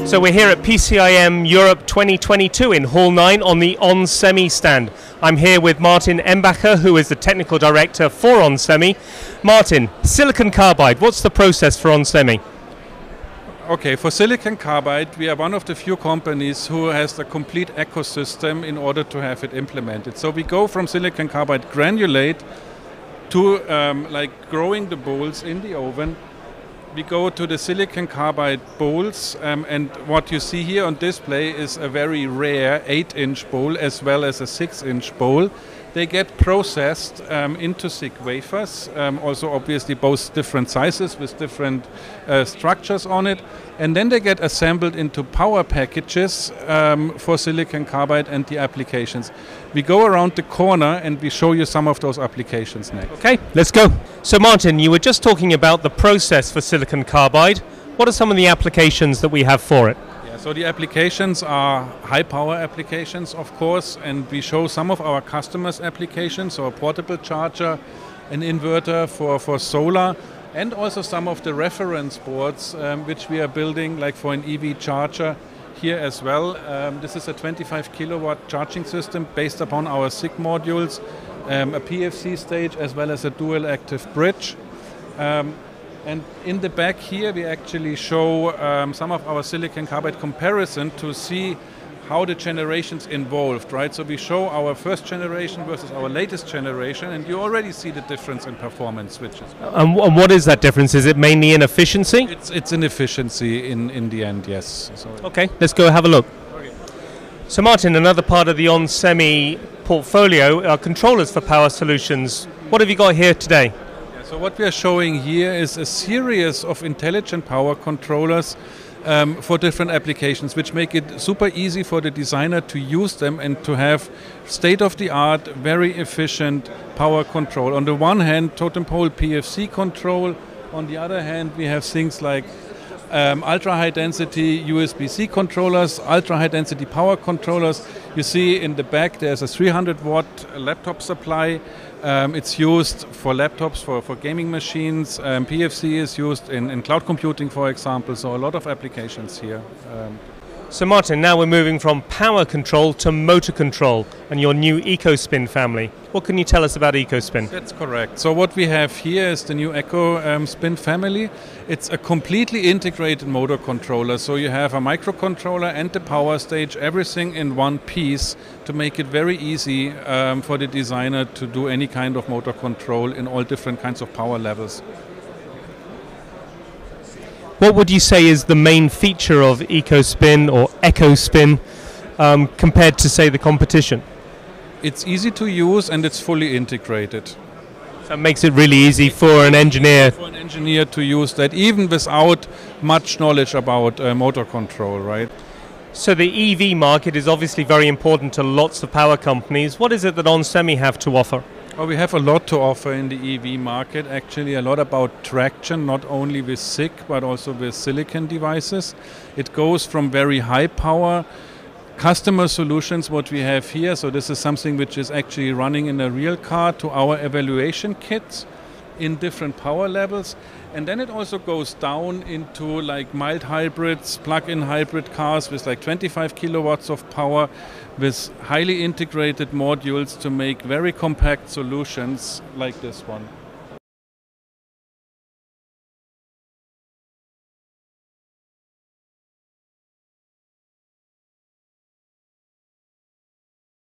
So we're here at PCIM Europe 2022 in Hall 9 on the onsemi stand. I'm here with Martin Embacher, who is the technical director for onsemi. Martin, silicon carbide, what's the process for onsemi? Okay, for silicon carbide, we are one of the few companies who has a complete ecosystem in order to have it implemented. So we go from silicon carbide granulate to like growing the bowls in the oven. We go to the silicon carbide bowls, and what you see here on display is a very rare 8-inch bowl as well as a 6-inch bowl. They get processed into SiC wafers, also obviously both different sizes with different structures on it, and then they get assembled into power packages for silicon carbide and the applications. We go around the corner and we show you some of those applications next. Okay, let's go. So Martin, you were just talking about the process for silicon carbide. What are some of the applications that we have for it? So the applications are high power applications, of course, and we show some of our customers' applications, so a portable charger, an inverter for solar, and also some of the reference boards which we are building, like for an EV charger here as well. This is a 25 kilowatt charging system based upon our SiC modules, a PFC stage as well as a dual active bridge. And in the back here we actually show some of our silicon carbide comparison to see how the generations evolved, right? So we show our first generation versus our latest generation, and you already see the difference in performance switches. And what is that difference? Is it mainly in efficiency? It's in efficiency in the end, yes. So okay, let's go have a look. Okay. So Martin, another part of the onsemi portfolio are controllers for power solutions. What have you got here today? So what we are showing here is a series of intelligent power controllers for different applications, which make it super easy for the designer to use them and to have state-of-the-art, very efficient power control. On the one hand, totem pole PFC control. On the other hand, we have things like ultra-high density USB-C controllers, ultra-high density power controllers. You see in the back there's a 300 watt laptop supply. It's used for laptops, for gaming machines. PFC is used in cloud computing, for example, so a lot of applications here. So Martin, now we're moving from power control to motor control and your new EcoSpin family. What can you tell us about EcoSpin? That's correct. So what we have here is the new EcoSpin family. It's a completely integrated motor controller. So you have a microcontroller and the power stage, everything in one piece to make it very easy for the designer to do any kind of motor control in all different kinds of power levels. What would you say is the main feature of EcoSpin or EcoSpin compared to, say, the competition? It's easy to use and it's fully integrated. So it makes it really easy for an engineer. For an engineer to use that, even without much knowledge about motor control, right? So the EV market is obviously very important to lots of power companies. What is it that onsemi have to offer? Well, we have a lot to offer in the EV market, actually a lot about traction, not only with SiC but also with silicon devices. It goes from very high power customer solutions, what we have here, so this is something which is actually running in a real car, to our evaluation kits in different power levels. And then it also goes down into like mild hybrids, plug-in hybrid cars with like 25 kilowatts of power, with highly integrated modules to make very compact solutions like this one.